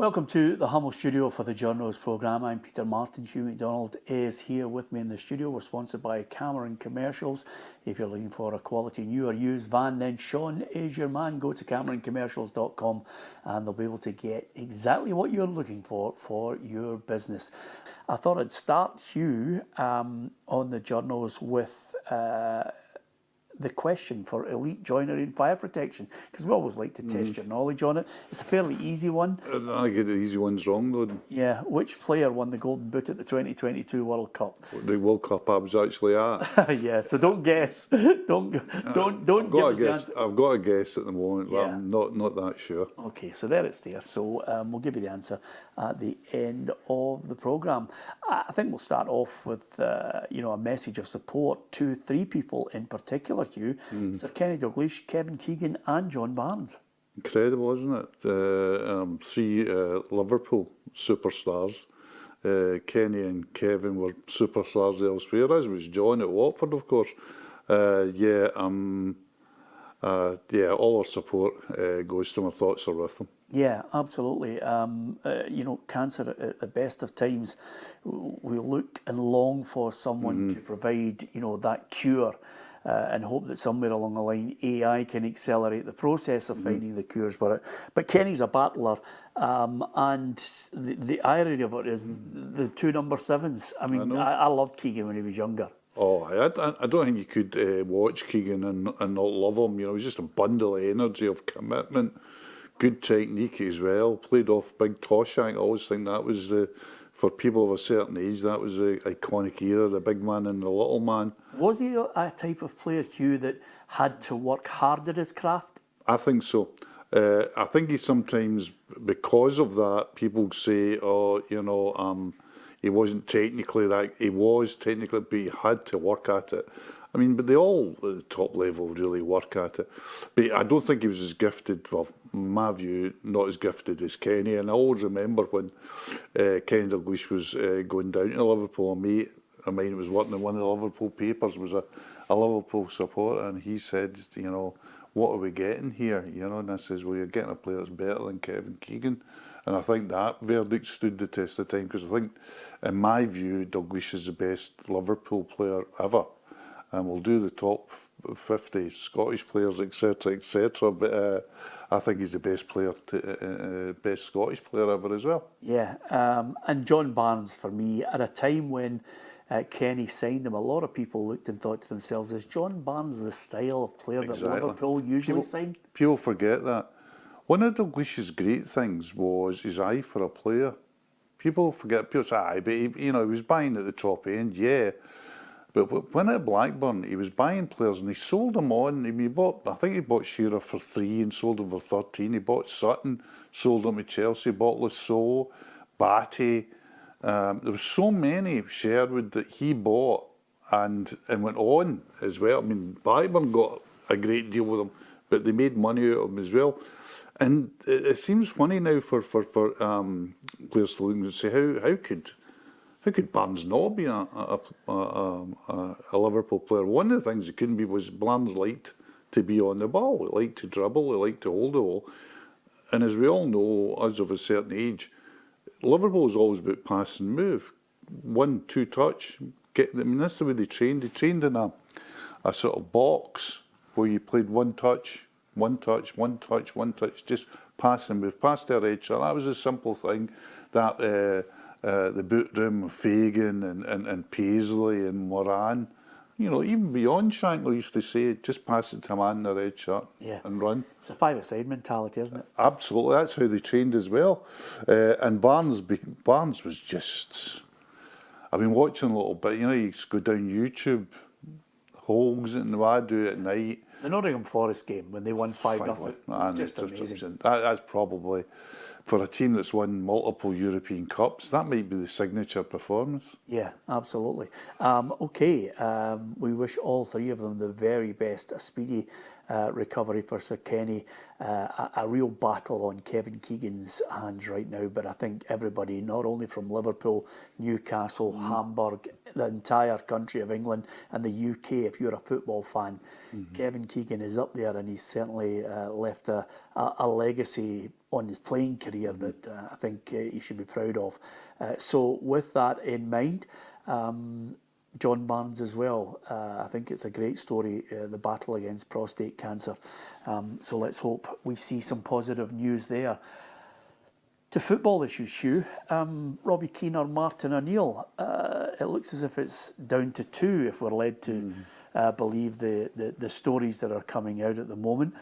Welcome to the Hummel Studio for the Journos programme. I'm Peter Martin. Hugh MacDonald is here with me in the studio. We're sponsored by Cameron Commercials. If you're looking for a quality new or used van, then Sean is your man. Go to CameronCommercials.com and they'll be able to get exactly what you're looking for your business. I thought I'd start, Hugh, on the Journos with the question for elite joinery and fire protection, because we always like to test your knowledge on it. It's a fairly easy one. I get the easy ones wrong though. Yeah, which player won the Golden Boot at the 2022 World Cup? The World Cup I was actually at. Yeah, so don't guess. Don't give us the answer. I've got a guess at the moment, but Yeah. I'm not that sure. Okay, so there it's there. So we'll give you the answer at the end of the programme. I think we'll start off with a message of support to three people in particular, Hugh. Sir Kenny Dalglish, Kevin Keegan and John Barnes. Incredible, isn't it? Three Liverpool superstars. Kenny and Kevin were superstars elsewhere, as was John at Watford, of course. All our support goes to them. My thoughts are with them. Yeah, absolutely. Cancer at the best of times, we look and long for someone to provide, that cure. And hope that somewhere along the line AI can accelerate the process of finding the cures for it. But Kenny's a battler, and the irony of it is the two number sevens. I mean, I loved Keegan when he was younger. Oh, I don't think you could watch Keegan and not love him. He was just a bundle of energy, of commitment, good technique as well. Played off big Toshak. I always think that was for people of a certain age, that was the iconic era, the big man and the little man. Was he a type of player, Hugh, that had to work hard at his craft? I think so. I think he sometimes, because of that, people say, he wasn't technically that. He was technically, but he had to work at it. I mean, but they all at the top level really work at it. But I don't think he was as gifted, well, in my view, not as gifted as Kenny. And I always remember when Kenny Dalglish was going down to Liverpool, a mate of mine was working in one of the Liverpool papers, was a Liverpool supporter, and he said, what are we getting here? And I says, well, you're getting a player that's better than Kevin Keegan. And I think that verdict stood the test of time, because I think, in my view, Dalglish is the best Liverpool player ever. And we'll do the top 50 Scottish players, etc. But I think he's the best player, best Scottish player ever as well. Yeah, and John Barnes, for me, at a time when Kenny signed him, a lot of people looked and thought to themselves, is John Barnes the style of player that Liverpool usually sign? People forget that. One of Dalglish's great things was his eye for a player. People forget, people say, but he was buying at the top end, yeah. But when at Blackburn, he was buying players and he sold them on. I think he bought Shearer for 3 and sold him for 13. He bought Sutton, sold him to Chelsea, bought Lasso, Batty. There were so many Sherwood that he bought and went on as well. I mean, Blackburn got a great deal with him, but they made money out of him as well. And it seems funny now for players to look and say, how could Barnes not be a Liverpool player? One of the things it couldn't be was Barnes liked to be on the ball. He liked to dribble. He liked to hold the ball. And as we all know, us of a certain age, Liverpool is always about pass and move. 1-2 touch. That's the way they trained. They trained in a sort of box where you played one touch, just pass and move, pass their edge. So that was a simple thing that the boot room, Fagan and Paisley and Moran, even beyond Shankler used to say, just pass it to a man in the red shirt and run. It's a five-a-side mentality, isn't it? Absolutely, that's how they trained as well. And Barnes was just, I've been watching a little bit, you just go down YouTube, Hogs and the way I do at night. The Nottingham Forest game, when they won 5-0, just amazing. That's probably, for a team that's won multiple European Cups, that might be the signature performance. Yeah, absolutely. We wish all three of them the very best, a speedy recovery for Sir Kenny, a real battle on Kevin Keegan's hands right now, but I think everybody, not only from Liverpool, Newcastle, Hamburg, the entire country of England and the UK, if you're a football fan. Kevin Keegan is up there, and he's certainly left a legacy on his playing career that I think he should be proud of. So with that in mind, John Barnes as well. I think it's a great story, the battle against prostate cancer. So let's hope we see some positive news there. To football issues, Hugh, Robbie Keane or Martin O'Neill, it looks as if it's down to 2 if we're led to believe the stories that are coming out at the moment.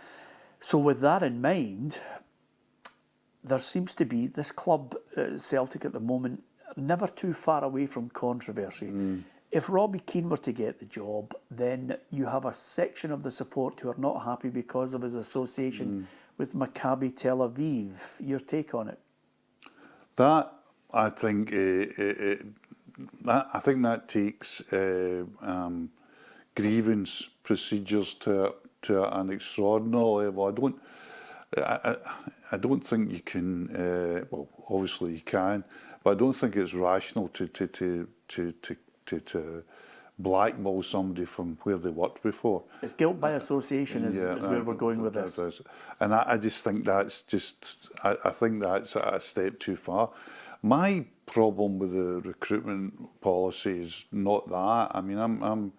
So with that in mind, there seems to be this club, Celtic at the moment, never too far away from controversy. If Robbie Keane were to get the job, then you have a section of the support who are not happy because of his association with Maccabi Tel Aviv. Your take on it? That, I think, I think that takes grievance procedures to an extraordinary level. I don't think you can. Well, obviously you can, but I don't think it's rational to blackball somebody from where they worked before. It's guilt by association is where we're going with this. And I just think that's just, I think that's a step too far. My problem with the recruitment policy is not that. I mean, I'm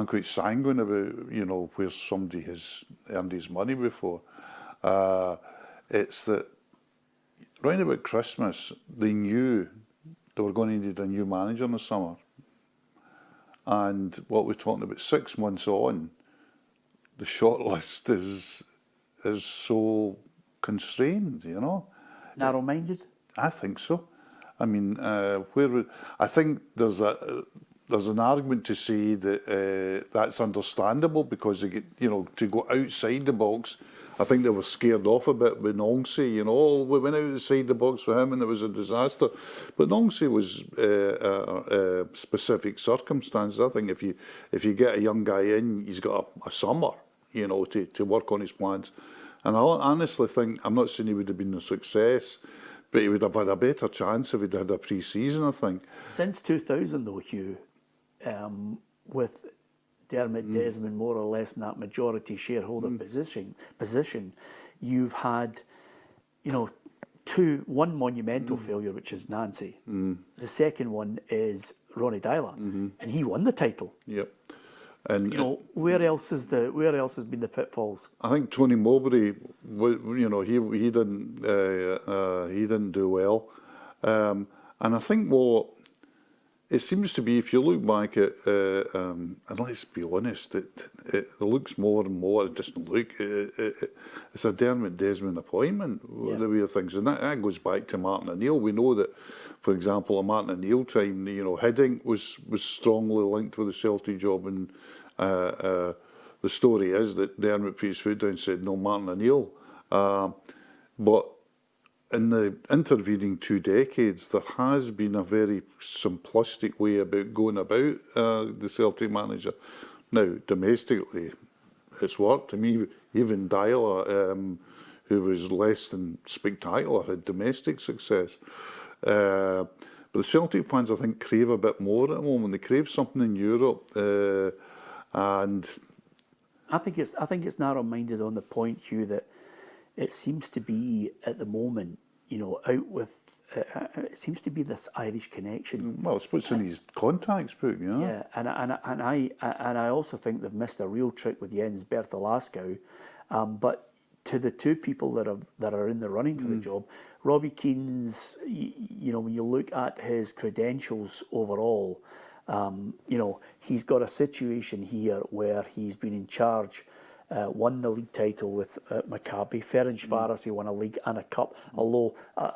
quite sanguine about, you know, where somebody has earned his money before. It's that round about Christmas, they knew they were going to need a new manager in the summer. And what we're talking about, 6 months on, the shortlist is so constrained, you know. Narrow-minded? I think so. I mean, I think there's an argument to say that that's understandable because they get, you know, to go outside the box. I think they were scared off a bit with Nancy, you know. We went outside the box for him and it was a disaster. But Nancy was a specific circumstance. I think if you get a young guy in, he's got a summer, you know, to work on his plans. And I honestly think, I'm not saying he would have been a success, but he would have had a better chance if he'd had a pre-season, I think. Since 2000 though, Hugh, with Dermot Desmond more or less in that majority shareholder position, you've had, you know, one monumental failure, which is Nancy. The second one is Ronny Deila, and he won the title. Yep. And you know, where else has been the pitfalls? I think Tony Mowbray, you know, he didn't do well, and I think what it seems to be, if you look back at, and let's be honest, it looks more and more. It doesn't look. It's a Dermot Desmond appointment. The way of things, and that goes back to Martin O'Neill. We know that, for example, at Martin O'Neill time, you know, Hiddink was strongly linked with the Celtic job, and the story is that Dermot put his foot down and said no, Martin O'Neill. But in the intervening 2 decades, there has been a very simplistic way about going about the Celtic manager. Now, domestically, it's worked. I mean, even Deila, who was less than spectacular, had domestic success. But the Celtic fans, I think, crave a bit more at the moment. They crave something in Europe, and I think it's narrow-minded on the point, Hugh, that it seems to be at the moment, you know, out with. It seems to be this Irish connection. Well, it's what's in his contacts book, you know. Yeah, and I also think they've missed a real trick with Jens Bertolaskau. But to the two people that are in the running for the job, Robbie Keane's, you know, when you look at his credentials overall, you know, he's got a situation here where he's been in charge. Won the league title with Maccabi. Ferencváros, he won a league and a cup. Although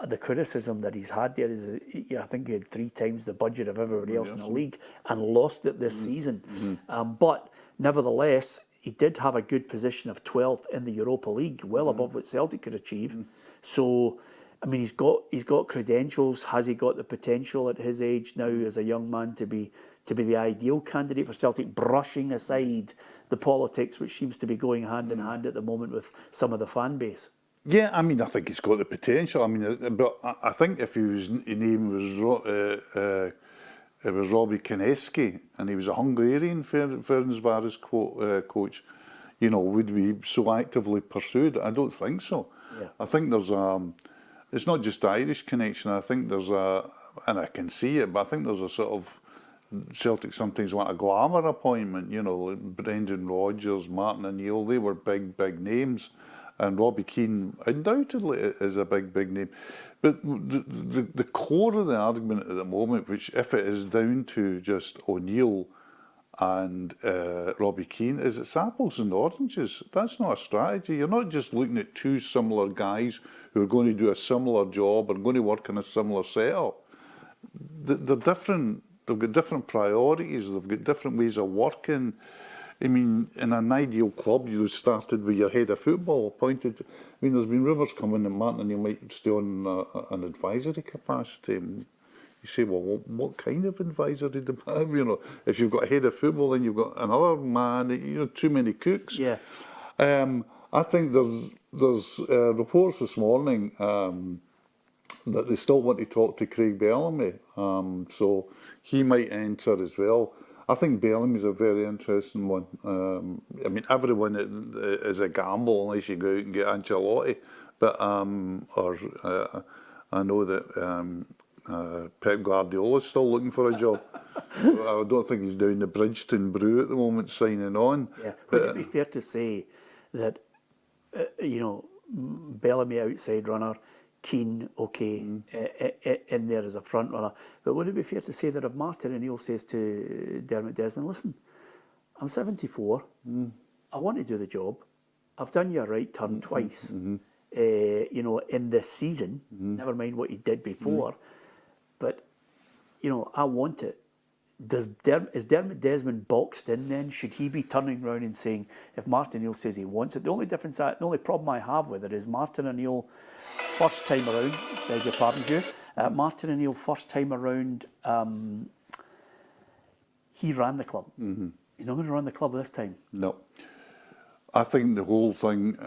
the criticism that he's had there is, I think he had 3 times the budget of everybody else in the league and lost it this season. But nevertheless, he did have a good position of 12th in the Europa League, well above what Celtic could achieve. So, I mean, he's got credentials. Has he got the potential at his age now as a young man to be the ideal candidate for Celtic, brushing aside the politics which seems to be going hand in hand at the moment with some of the fan base? Yeah, I mean, I think he's got the potential. I mean, but I think if his name was it was Robbie Keski, and he was a Hungarian Ferencváros coach. You know, would we so actively pursued? I don't think so. Yeah. I think there's it's not just the Irish connection. I think there's and I can see it, but I think there's a sort of, Celtic sometimes want a glamour appointment, you know, like Brendan Rodgers, Martin O'Neill, they were big names. And Robbie Keane undoubtedly is a big name. But the core of the argument at the moment, which if it is down to just O'Neill and Robbie Keane, is it's apples and oranges. That's not a strategy. You're not just looking at two similar guys who are going to do a similar job and going to work in a similar setup. They're different. They've got different priorities. They've got different ways of working. I mean, in an ideal club, you started with your head of football appointed. I mean, there's been rumours coming that Martin O'Neill might stay on an advisory capacity. And you say, well, what kind of advisory? You know, if you've got a head of football, then you've got another man. You know, too many cooks. Yeah. I think there's reports this morning that they still want to talk to Craig Bellamy. So he might enter as well. I think Bellamy's a very interesting one. I mean, everyone is a gamble unless you go out and get Ancelotti. But I know that Pep Guardiola's still looking for a job. I don't think he's down the Bridgeton Brew at the moment signing on. Yeah. Would it be fair to say that, you know, Bellamy outside runner, Keane, okay, in there as a front runner. But would it be fair to say that if Martin O'Neill says to Dermot Desmond, listen, I'm 74, I want to do the job, I've done you a right turn twice, you know, in this season, never mind what he did before, but, you know, I want it. Is Dermot Desmond boxed in then? Should he be turning around and saying, if Martin O'Neill says he wants it? The only problem I have with it is Martin O'Neill, first time around, beg your pardon, Hugh, Martin O'Neill, first time around, he ran the club. He's not going to run the club this time. No. I think the whole thing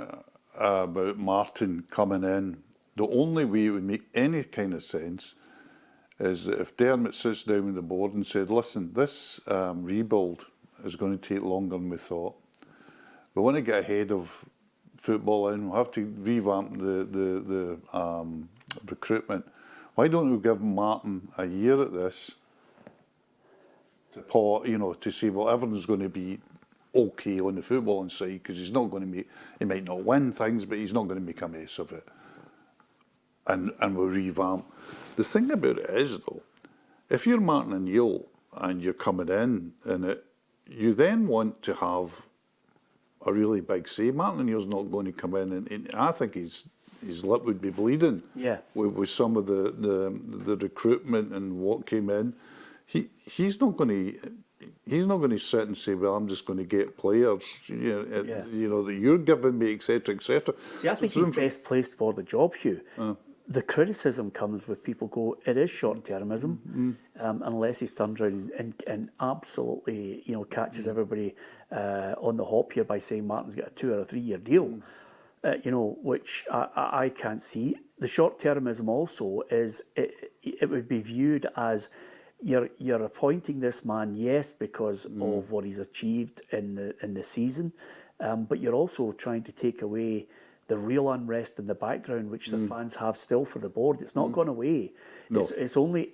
about Martin coming in, the only way it would make any kind of sense is that if Dermot sits down with the board and said, listen, this rebuild is going to take longer than we thought. We want to get ahead of football in, we'll have to revamp the recruitment. Why don't we give Martin a year at this to say, well, everything's going to be okay on the footballing side, because he's not going to make, he might not win things, but he's not going to make a mess of it. And we'll revamp. The thing about it is, though, if you're Martin O'Neill and you're coming in it, you then want to have a really big say. Martin O'Neill's not going to come in, and I think his lip would be bleeding. Yeah. With some of the recruitment and what came in, he's not going to sit and say, well, I'm just going to get players, you know, that you're giving me, etc., etc. See, I think he's best placed for the job, Hugh. The criticism comes with people go, it is short-termism, unless he turns around and absolutely, you know, catches everybody on the hop here by saying Martin's got a 2 or a 3 year deal, you know, which I can't see. The short-termism also is it would be viewed as you're appointing this man, yes, because of what he's achieved in the season, but you're also trying to take away the real unrest in the background, which the fans have still for the board. It's not gone away. No. It's only,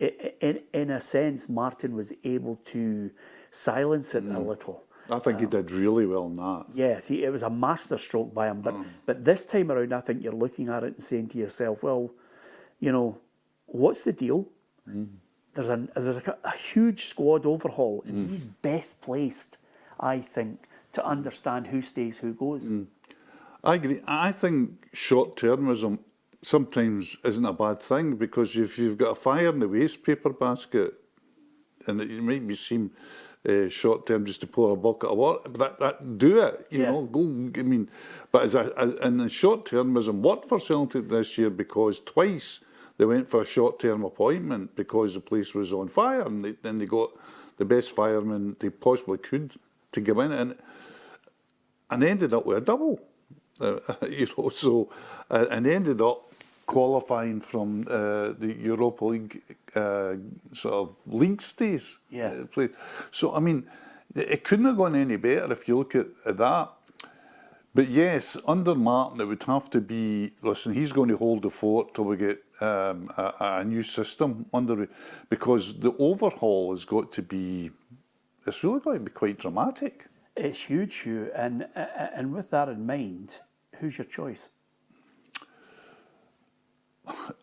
in a sense, Martin was able to silence it a little. I think he did really well in that. Yes, it was a masterstroke by him. But this time around, I think you're looking at it and saying to yourself, well, you know, what's the deal? There's a huge squad overhaul, and he's best placed, I think, to understand who stays, who goes. I agree. I think short-termism sometimes isn't a bad thing, because if you've got a fire in the waste paper basket, and it might seem short-term just to pour a bucket of water, but that do it, you know, go. I mean, but and the short-termism worked for Celtic this year, because twice they went for a short-term appointment because the place was on fire, and then they got the best fireman they possibly could to give in, and they ended up with a double. You know, so and ended up qualifying from the Europa League sort of league stays. Yeah. Played. So, I mean, it couldn't have gone any better if you look at that. But yes, under Martin, it would have to be, listen, he's going to hold the fort till we get a new system under, because the overhaul has got to be, it's really going to be quite dramatic. It's huge, Hugh. And with that in mind, who's your choice?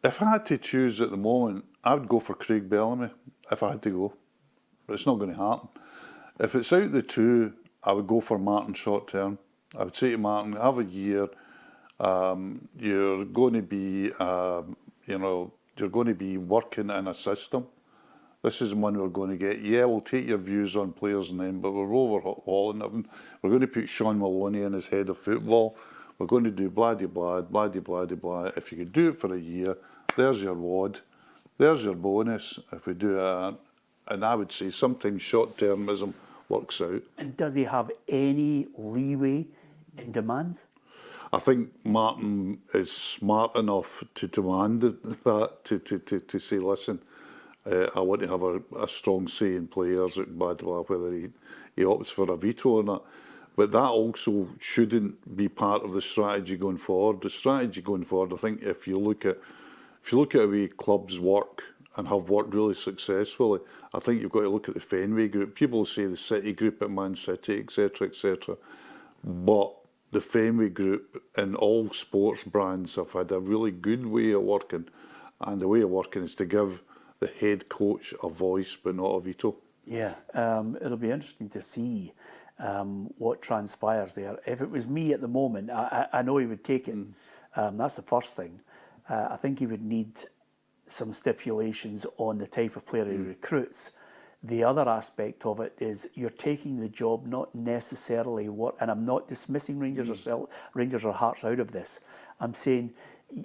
If I had to choose at the moment, I would go for Craig Bellamy, if I had to go. But it's not going to happen. If it's out of the two, I would go for Martin short term. I would say to Martin, have a year. You're going to be, you're going to be working in a system. This is one we're going to get. Yeah, we'll take your views on players and them, but we're overhauling them. We're going to put Sean Maloney in as head of football. We're going to do blah-de-blah, blah-de-blah-de-blah. If you could do it for a year, there's your wad. There's your bonus if we do it. And I would say sometimes short-termism works out. And does he have any leeway in demands? I think Martin is smart enough to demand that, to say, listen, I want to have a strong say in players, whether he opts for a veto or not. But that also shouldn't be part of the strategy going forward. The strategy going forward, I think, if you look at the way clubs work and have worked really successfully, I think you've got to look at the Fenway group. People say the City group at Man City, etc., etc. But the Fenway group in all sports brands have had a really good way of working, and the way of working is to give the head coach a voice but not a veto. Yeah, it'll be interesting to see what transpires there. If it was me at the moment, I know he would take it. That's the first thing. I think he would need some stipulations on the type of player he recruits. The other aspect of it is you're taking the job not necessarily and I'm not dismissing Rangers or Hearts out of this. I'm saying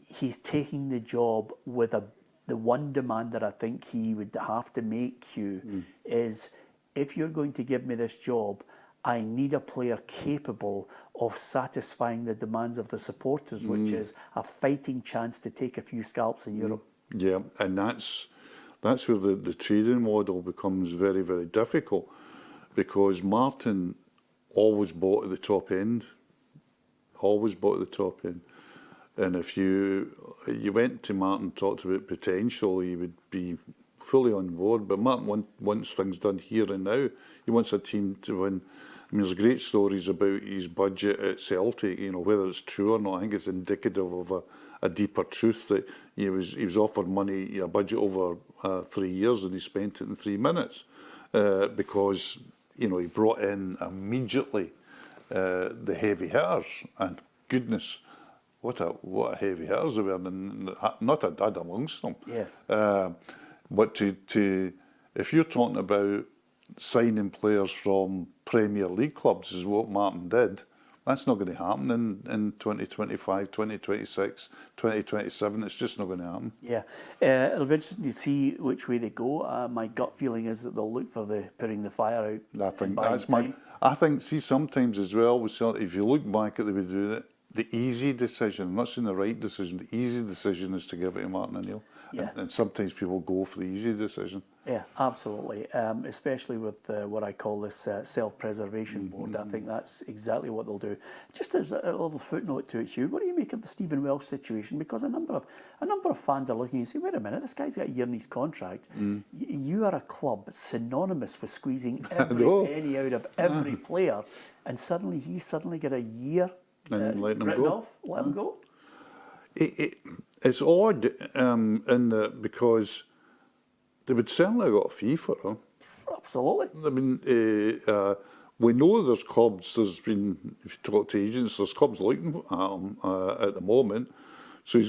he's taking the job with the one demand that I think he would have to make, Hugh, is if you're going to give me this job, I need a player capable of satisfying the demands of the supporters, which is a fighting chance to take a few scalps in Europe. Yeah, and that's where the trading model becomes very, very difficult, because Martin always bought at the top end. Always bought at the top end. And if you went to Martin and talked about potential, he would be fully on board. But Martin wants things done here and now. He wants a team to win. I mean, there's great stories about his budget at Celtic, whether it's true or not. I think it's indicative of a deeper truth that he was offered money, a budget over 3 years, and he spent it in 3 minutes because, he brought in immediately the heavy hitters, and goodness, what a heavy hitters they were, and not a dud amongst them. Yes. But if you're talking about signing players from Premier League clubs, is what Martin did, that's not going to happen in 2025, 2026, 2027. It's just not going to happen. Yeah. It'll be interesting to see which way they go. My gut feeling is that they'll look for putting the fire out. I think that's I think, see, sometimes as well, if you look back at the way they do it, the easy decision, I'm not saying the right decision, the easy decision is to give it to Martin O'Neill. Yeah. And sometimes people go for the easy decision. Yeah, absolutely. Especially with what I call this self-preservation board. I think that's exactly what they'll do. Just as a little footnote to it, Hugh, what do you make of the Stephen Welsh situation? Because a number of fans are looking and say, wait a minute, this guy's got a year in his contract. You are a club synonymous with squeezing every penny out of every player, and suddenly he's got a year and letting him written go. off, let him go. It's odd in that, because they would certainly have got a fee for him. Absolutely. I mean, we know there's clubs, if you talk to agents, there's clubs looking at him at the moment. So he's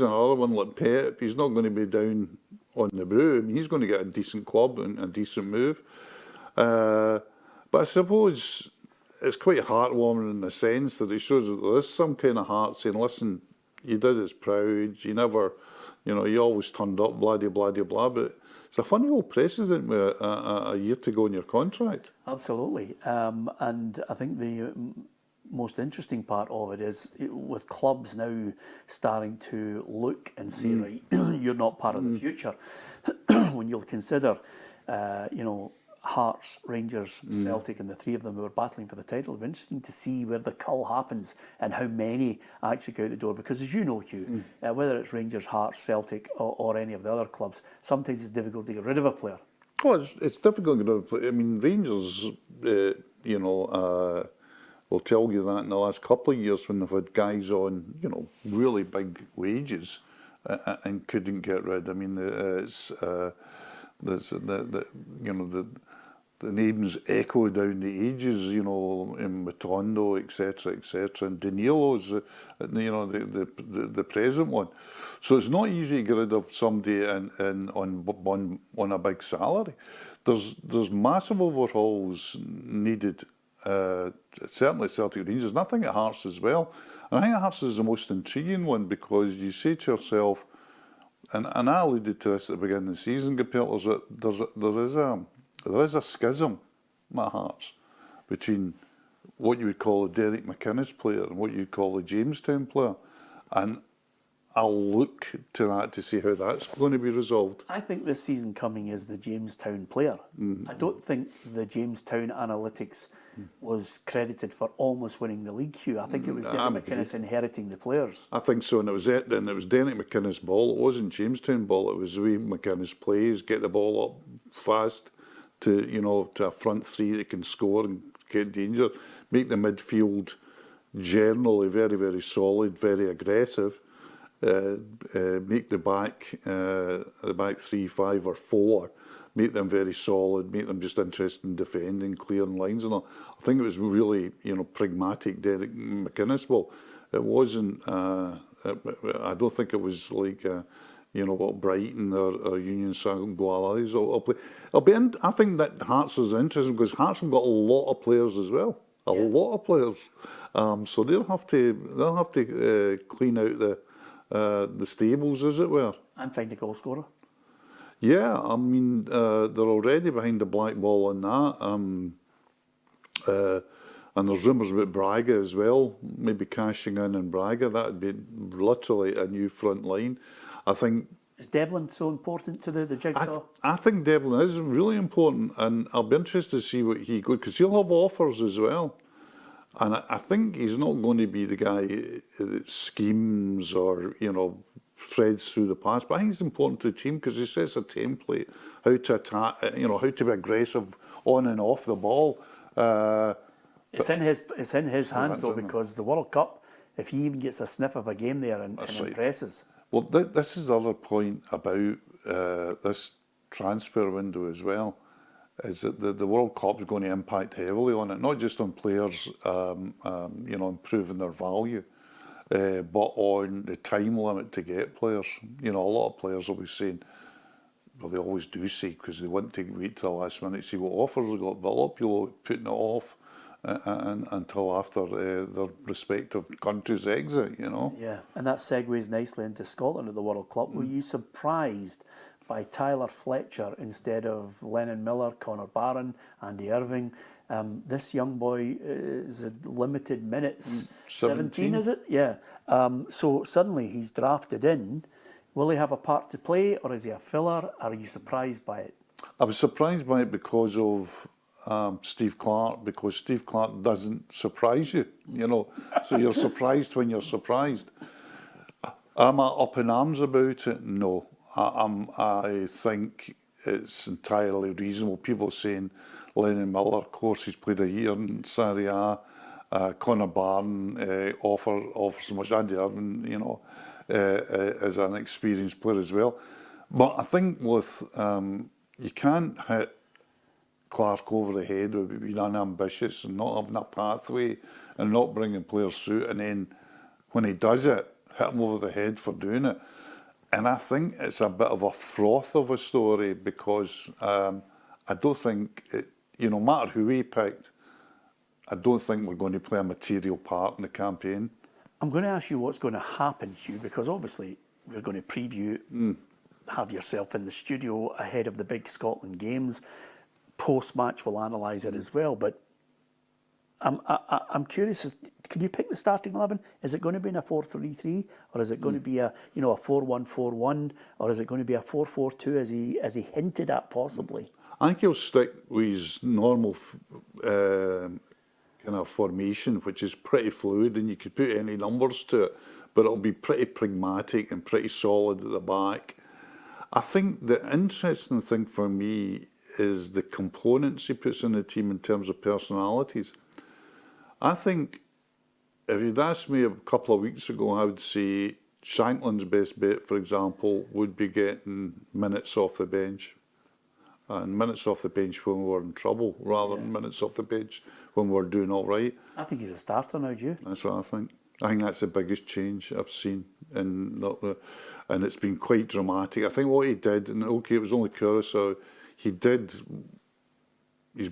another one like Pep. He's not going to be down on the brew. I mean, he's going to get a decent club and a decent move. But I suppose it's quite heartwarming in the sense that it shows that there is some kind of heart saying, listen, you did us proud, you never, you always turned up, blah, blah, blah, blah. But it's a funny old precedent with a year to go in your contract. Absolutely. And I think most interesting part of it is with clubs now starting to look and say, right, you're not part of the future. When you'll consider, Hearts, Rangers, Celtic, and the three of them who are battling for the title. It'll be interesting to see where the cull happens and how many actually go out the door. Because as you know, Hugh, whether it's Rangers, Hearts, Celtic, or any of the other clubs, sometimes it's difficult to get rid of a player. Well, it's difficult to get rid of a player. I mean, Rangers, will tell you that in the last couple of years when they've had guys on, really big wages and couldn't get rid. I mean, the names echo down the ages, in Matondo, etc., and Danilo's, the present one. So it's not easy to get rid of somebody on a big salary. There's massive overhauls needed, certainly Celtic Rangers, and I think at Hearts as well. And I think Hearts is the most intriguing one because you say to yourself, and I alluded to this at the beginning of the season, compared to there is a schism at Hearts between what you would call a Derek McInnes player and what you'd call a Jamestown player. And I'll look to that to see how that's going to be resolved. I think this season coming is the Jamestown player. I don't think the Jamestown Analytics was credited for almost winning the league, Hugh. I think it was Derek McInnes inheriting the players. I think so, and it was Derek McInnes' ball. It wasn't Jamestown ball. It was the way McInnes plays, get the ball up fast to a front three that can score and get danger, make the midfield generally very, very solid, very aggressive. Make the back 3, 5 or 4, make them very solid, make them just interested in defending, clearing lines and all. I think it was really, pragmatic Derek McInnes ball. It wasn't, I don't think it was like, what Brighton or Union Saint-Gilloise will play. I think that Hearts is interesting because Hearts have got a lot of players as well. A lot of players. So they'll have to clean out the stables, as it were. And find a goal scorer. Yeah, I mean, they're already behind the black ball on that. And there's rumours about Braga as well, maybe cashing in Braga. That would be literally a new front line. I think... Is Devlin so important to the jigsaw? I think Devlin is really important, and I'll be interested to see what he goes, because he'll have offers as well. And I think he's not going to be the guy that schemes or, threads through the pass. But I think it's important to the team because he sets a template, how to attack, how to be aggressive on and off the ball. It's in his hands, though, because the World Cup, if he even gets a sniff of a game there and impresses. Well, this is the other point about this transfer window as well, is that the World Cup is going to impact heavily on it, not just on players, improving their value, but on the time limit to get players. A lot of players will be saying, well, they always do say, because they want to wait till the last minute to see what offers they got, but a lot of people are putting it off until after their respective countries' exit, Yeah, and that segues nicely into Scotland at the World Cup. Were you surprised by Tyler Fletcher instead of Lennon Miller, Connor Barron, Andy Irving? This young boy is at limited minutes. 17, is it? Yeah. So suddenly he's drafted in. Will he have a part to play, or is he a filler? Are you surprised by it? I was surprised by it because of Steve Clarke, because Steve Clarke doesn't surprise you, so you're surprised when you're surprised. Am I up in arms about it? No. I think it's entirely reasonable. People saying Lennon Miller, of course, he's played a year in Serie A. Connor Barron offers so much. Andy Irving, is an experienced player as well. But I think with you can't hit Clarke over the head with being unambitious and not having a pathway and not bringing players through, and then when he does it, hit him over the head for doing it. And I think it's a bit of a froth of a story because I don't think, no matter who we picked, I don't think we're going to play a material part in the campaign. I'm going to ask you what's going to happen, Hugh, because obviously we're going to preview, have yourself in the studio ahead of the big Scotland games. Post-match, we'll analyse it as well. But I'm curious, can you pick the starting 11? Is it going to be in a 4-3-3, or is it going to be a 4-1-4-1, or is it going to be a 4-4-2 as he hinted at possibly? I think he'll stick with his normal kind of formation, which is pretty fluid, and you could put any numbers to it, but it'll be pretty pragmatic and pretty solid at the back. I think the interesting thing for me is the components he puts in the team in terms of personalities. I think if you'd asked me a couple of weeks ago, I would say Shankland's best bet, for example, would be getting minutes off the bench. And minutes off the bench when we were in trouble, rather than minutes off the bench when we were doing all right. I think he's a starter now, do you? That's what I think. I think that's the biggest change I've seen, and it's been quite dramatic. I think what he did, and okay, it was only Curtis, so he did.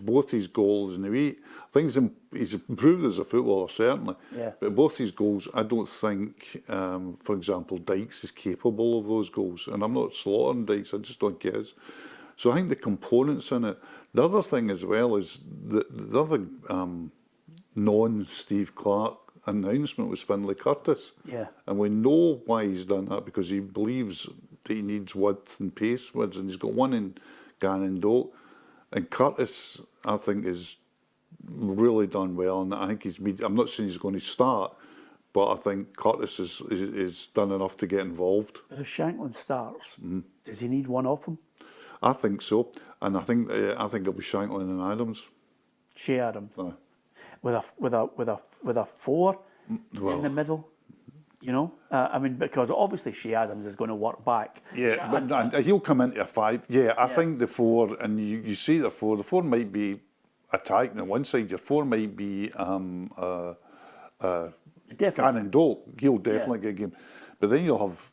Both his goals, and the way I think he's improved as a footballer, certainly. Yeah. But both his goals, I don't think, for example, Dykes is capable of those goals, and I'm not slaughtering Dykes. I just don't think he is. So I think the components in it. The other thing as well is the other non-Steve Clarke announcement was Finlay Curtis. Yeah. And we know why he's done that, because he believes that he needs width and pace, and he's got one in Gannon Doak. And Curtis, I think, is really done well, and I think I'm not saying he's going to start, but I think Curtis is done enough to get involved. But if Shankland starts, does he need one off him? I think so, and I think it'll be Shankland and Adams. Shea Adams. With a 4 in the middle, you know. I mean, because obviously Shea Adams is going to work back. Yeah, but he'll come into a 5. Yeah, I think the 4, and you see the 4. The 4 might be attacking on one side. Your 4 might be Gannon Doak. He'll definitely get a game. But then you'll have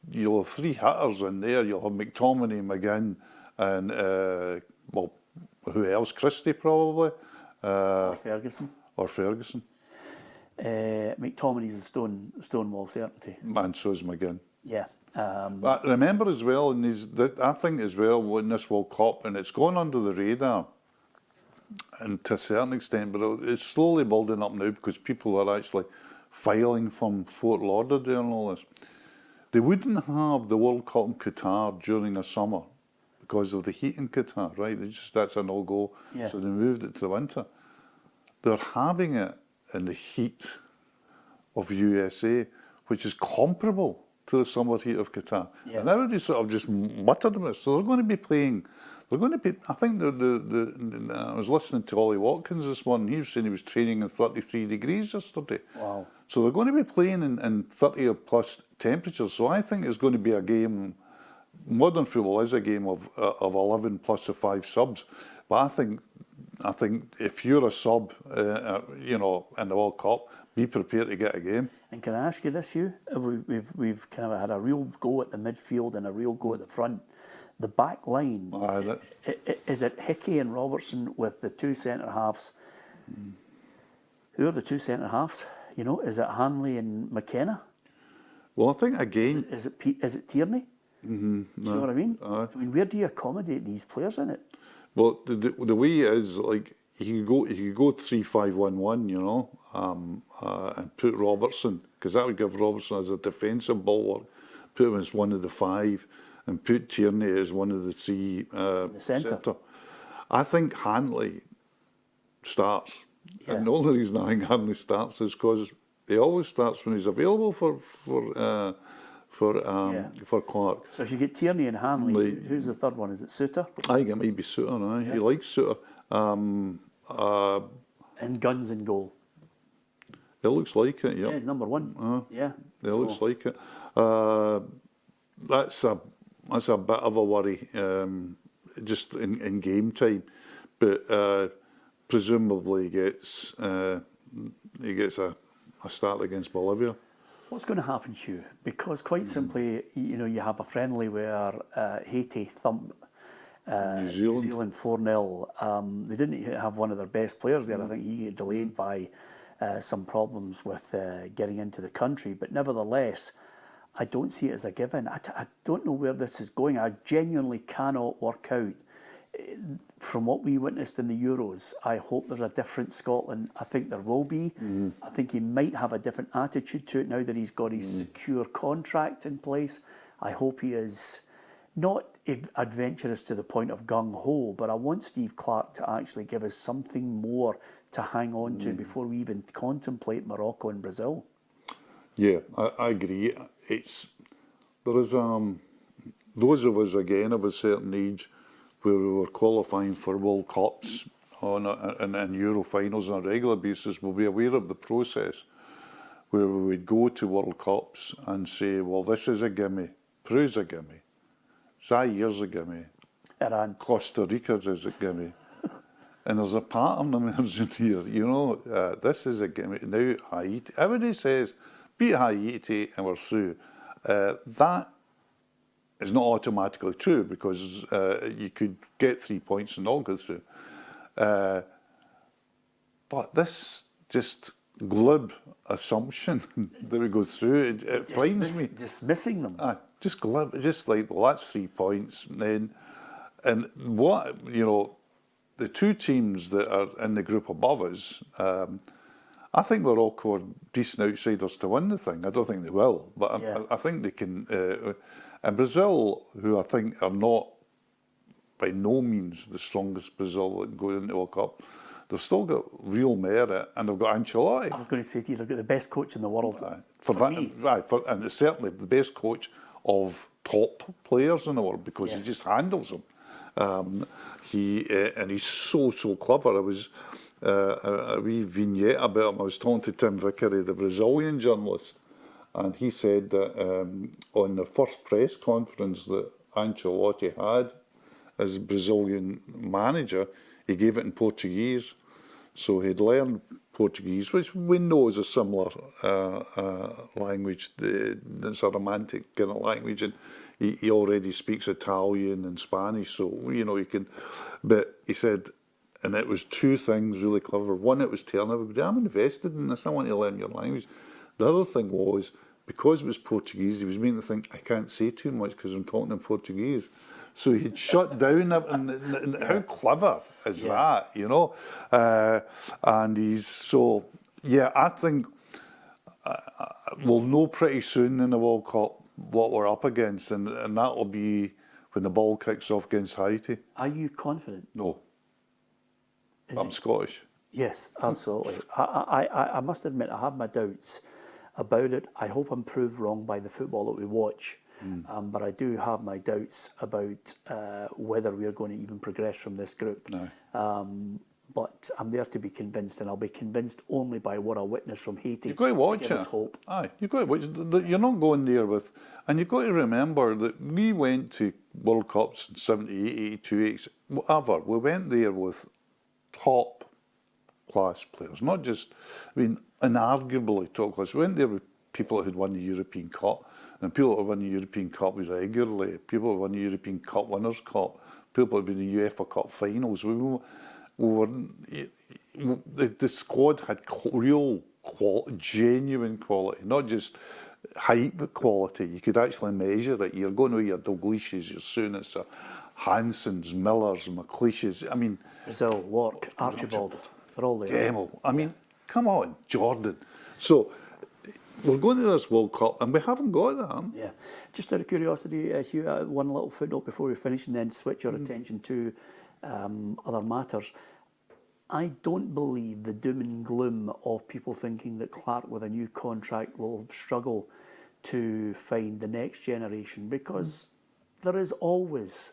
3 hitters in there. You'll have McTominay, McGinn, and who else? Christie probably. Or Ferguson. McTominay's a stonewall certainty. And so is McGinn. Yeah. But remember as well, I think as well in this World Cup, and it's gone under the radar, and to a certain extent, but it's slowly building up now because people are actually filing from Fort Lauderdale and all this. They wouldn't have the World Cup in Qatar during the summer because of the heat in Qatar, right? That's a no-go. Yeah. So they moved it to the winter. They're having it in the heat of USA, which is comparable to the summer heat of Qatar. Yeah. And everybody sort of just muttered about it. So they're going to be playing. I think I was listening to Ollie Watkins this morning. He was saying he was training in 33 degrees yesterday. Wow. So they're going to be playing in 30 or plus temperatures. So I think it's going to be a game. Modern football is a game of 11 plus the 5 subs. But I think if you're a sub, in the World Cup, be prepared to get a game. And can I ask you this, Hugh? We've kind of had a real go at the midfield and a real go at the front. The back line, is it Hickey and Robertson with the 2 centre halves? Who are the 2 centre halves? You know, is it Hanley and McKenna? Well, I think again, is it Tierney? Mm-hmm, Do you know what I mean? I mean, where do you accommodate these players in it? Well, the way it is, like, you could go 3-5-1-1, you know, and put Robertson, because that would give Robertson as a defensive bulwark, put him as one of the 5, and put Tierney as one of the 3 the centre. I think Hanley starts, and the only reason I think Hanley starts is because he always starts when he's available for Clarke. So if you get Tierney and Hanley, who's the third one? Is it Suter? I think it might be Suter. He likes Suter. And Guns in goal. It looks like it. Yeah, he's number 1. It looks like it. That's a bit of a worry, just in game time. But presumably he gets a start against Bolivia. What's going to happen, Hugh? Because quite simply, you have a friendly where Haiti thumped New Zealand 4-0. They didn't have one of their best players there. I think he got delayed by some problems with getting into the country. But nevertheless, I don't see it as a given. I don't know where this is going. I genuinely cannot work out from what we witnessed in the Euros, I hope there's a different Scotland. I think there will be. I think he might have a different attitude to it now that he's got his secure contract in place. I hope he is not adventurous to the point of gung-ho, but I want Steve Clarke to actually give us something more to hang on to before we even contemplate Morocco and Brazil. Yeah, I agree. There is those of us again of a certain age where we were qualifying for World Cups and Euro finals on a regular basis will be aware of the process where we would go to World Cups and say, well, this is a gimme, Peru's a gimme, Zaire's a gimme, Iran. Costa Rica's is a gimme. And there's a pattern emerging here, this is a gimme. Now Haiti, everybody says, beat Haiti and we're through. That is not automatically true because you could get 3 points and not go through. But this just glib assumption that we go through, it frightens me. Dismissing them. Just glib, just like, well, that's 3 points. And what, the two teams that are in the group above us, I think we're all core decent outsiders to win the thing. I don't think they will, but I think they can. And Brazil, who I think are not by no means the strongest Brazil that go into the World Cup, they've still got real merit, and they've got Ancelotti. I was going to say to you, they've got the best coach in the world. And it's certainly the best coach of top players in the world because he just handles them. And he's so clever. I was a wee vignette about him. I was talking to Tim Vickery, the Brazilian journalist, and he said that on the first press conference that Ancelotti had as Brazilian manager, he gave it in Portuguese. So he'd learned Portuguese, which we know is a similar language. It's a romantic kind of language, and he already speaks Italian and Spanish, so he can. But he said, and it was two things really clever. One, it was telling everybody, I'm invested in this, I want to learn your language. The other thing was, because it was Portuguese, he was making me think, I can't say too much because I'm talking in Portuguese. So he'd shut down, and how clever is that, and he's so, I think we'll know pretty soon in the World Cup what we're up against, and that will be when the ball kicks off against Haiti. Are you confident? No. I'm Scottish. Yes, absolutely. I must admit, I have my doubts about it. I hope I'm proved wrong by the football that we watch. But I do have my doubts about whether we are going to even progress from this group. No. But I'm there to be convinced, and I'll be convinced only by what I witness from Haiti. You've got to watch it. Hope. Aye, you've got to watch it. You're not going there with... And you've got to remember that we went to World Cups in 78, 82, 86, whatever. We went there with top-class players, not just... inarguably top-class. We went there with people who'd won the European Cup, and people who won the European Cup regularly, people who won the European Cup Winners' Cup, people who had been in the UEFA Cup finals. The squad had real genuine quality, not just hype quality. You could actually measure it. You're going to your Dalglishes, your Souness, your Hansons, Millers, McLeishes. Brazil, Wark, Archibald, they're all there. Gemmell. Come on, Jordan. So we're going to this World Cup, and we haven't got that. Yeah. Just out of curiosity, Hugh, one little footnote before we finish, and then switch our attention to other matters. I don't believe the doom and gloom of people thinking that Clarke with a new contract will struggle to find the next generation, because there is always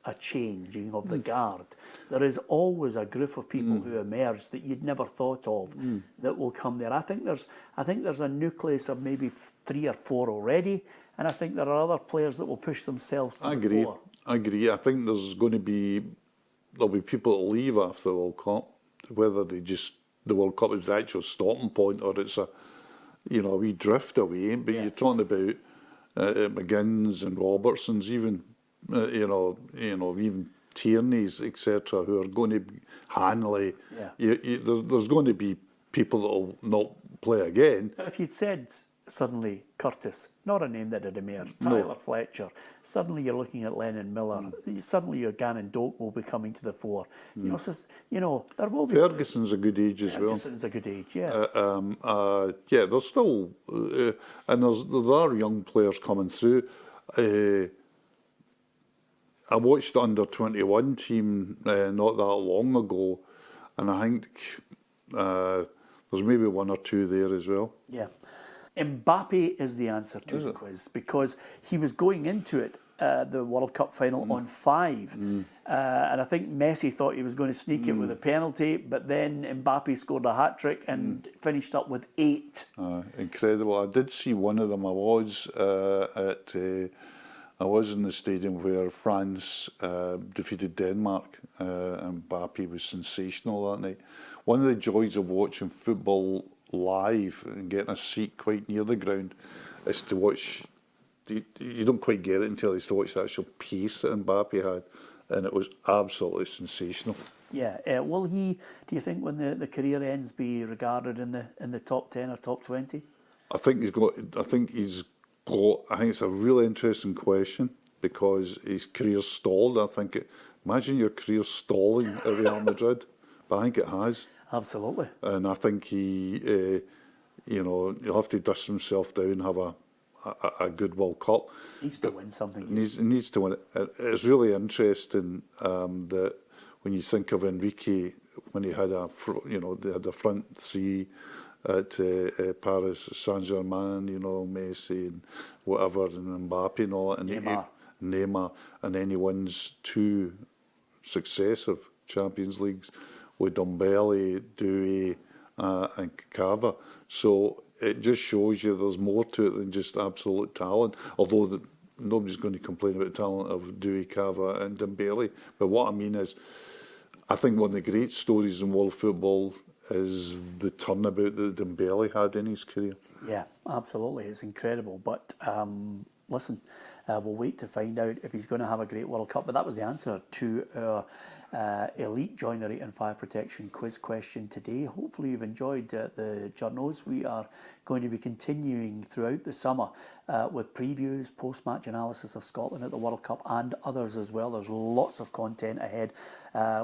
a changing of the guard. There is always a group of people who emerge that you'd never thought of that will come there. I think there's a nucleus of maybe 3 or 4 already, and I think there are other players that will push themselves to the fore. I agree. I think there'll be people that leave after the World Cup, whether the World Cup is the actual stopping point or it's a wee drift away. But you're talking about McGinns and Robertsons, even even Tierney's, etc., who are going to be Hanley. Yeah. There's going to be people that will not play again. But if you'd said suddenly Curtis, not a name that had emerged, Tyler Fletcher, suddenly you're looking at Lennon Miller, suddenly your Gannon Doak will be coming to the fore. You know, so, you know, there will be... Ferguson's a good age as well. Ferguson's a good age, yeah. Yeah, there's still, and there are young players coming through. I watched the under-21 team not that long ago, and I think there's maybe one or two there as well. Yeah. Mbappé is the answer to the quiz, because he was going into it, the World Cup final, on 5. And I think Messi thought he was going to sneak it with a penalty, but then Mbappé scored a hat-trick and finished up with 8. Incredible. I did see one of them. I was in the stadium where France defeated Denmark. Mbappé was sensational that night. One of the joys of watching football live and getting a seat quite near the ground is to watch. You don't quite get it until it's to watch the actual pace that Mbappé had, and it was absolutely sensational. Yeah, will he? Do you think when the career ends be regarded in the top 10 or top 20? I think he's got. I think it's a really interesting question because his career's stalled. Imagine your career stalling at Real Madrid, but I think it has. Absolutely. And I think he'll have to dust himself down, have a good World Cup. Needs to win something. He needs to win it. It's really interesting that when you think of Enrique, when he had they had the front three at Paris Saint-Germain, Messi and whatever, and Mbappé and all, and Neymar, and then he wins 2 successive Champions Leagues with Dembele, Doué, and Cava. So it just shows you there's more to it than just absolute talent. Although nobody's going to complain about the talent of Doué, Cava, and Dembele. But what I mean is, I think one of the great stories in world football is the turnabout that Dembele had in his career. Yeah, absolutely. It's incredible. But listen, we'll wait to find out if he's going to have a great World Cup. But that was the answer to our elite joinery and fire protection quiz question today. Hopefully you've enjoyed the Journos. We are going to be continuing throughout the summer with previews, post-match analysis of Scotland at the World Cup and others as well. There's lots of content ahead.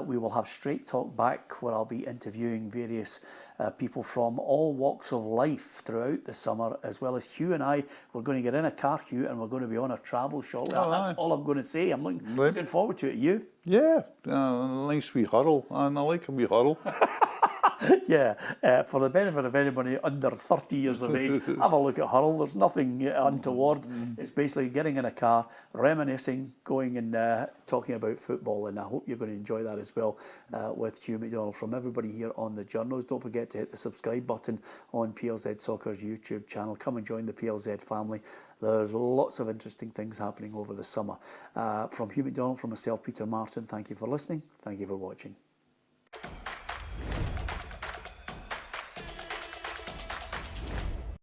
We will have Straight Talk back, where I'll be interviewing various people from all walks of life throughout the summer, as well as Hugh and I. We're going to get in a car, Hugh, and we're going to be on a travel shortly. That's all I'm going to say. I'm looking forward to it. You? Yeah, nice wee huddle, and I like a wee huddle. Yeah, for the benefit of anybody under 30 years of age, have a look at Huddle. There's nothing untoward. It's basically getting in a car, reminiscing, going and talking about football, and I hope you're going to enjoy that as well with Hugh MacDonald. From everybody here on the Journos, don't forget to hit the subscribe button on PLZ Soccer's YouTube channel. Come and join the PLZ family. There's lots of interesting things happening over the summer. From Hugh MacDonald, from myself, Peter Martin, thank you for listening. Thank you for watching.